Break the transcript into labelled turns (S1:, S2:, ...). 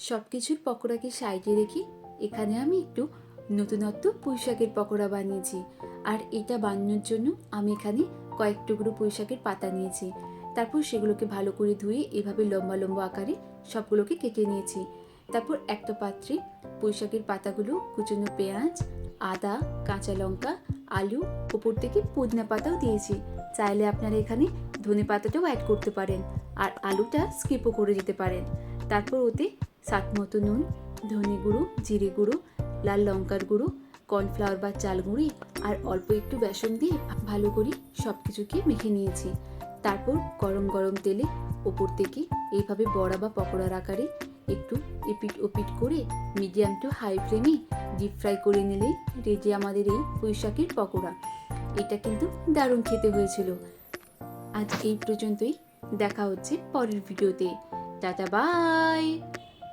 S1: সব কিছুর পকোড়াকে সাইডে রেখে এখানে আমি একটু নতুনত্ব পুঁই শাকের পকোড়া বানিয়েছি। আর এটা বানানোর জন্য আমি এখানে কয়েক টুকরো পুঁই শাকের পাতা নিয়েছি। তারপর সেগুলোকে ভালো করে ধুয়ে এভাবে লম্বা লম্বা আকারে সবগুলোকে কেটে নিয়েছি। তারপর একটা পাত্রে পুঁই শাকের পাতাগুলো, কুচনো পেঁয়াজ, আদা, কাঁচা লঙ্কা, আলু, উপর থেকে পুদিনা পাতাও দিয়েছি। চাইলে আপনারা এখানে ধনে পাতাটাও অ্যাড করতে পারেন আর আলুটা স্কিপও করে দিতে পারেন। তারপর ওতে স্বাদ মতো নুন, ধনে গুঁড়ো, জিরে গুঁড়ো, লাল লঙ্কার গুঁড়ো, কর্নফ্লাওয়ার বা চাল গুঁড়ি আর অল্প একটু বেসন দিয়ে ভালো করে সব কিছুকে মেখে নিয়েছি। তারপর গরম গরম তেলে ওপর থেকে এইভাবে বড়া বা পকোড়ার আকারে একটু এপিট ওপিট করে মিডিয়াম টু হাই ফ্লেমে ডিপ ফ্রাই করে নিলেই রেডি আমাদের এই পুঁই শাকের পকোড়া। এটা কিন্তু দারুণ খেতে হয়েছিল। আজ এই পর্যন্তই, দেখা হচ্ছে পরের ভিডিওতে। Tata bye.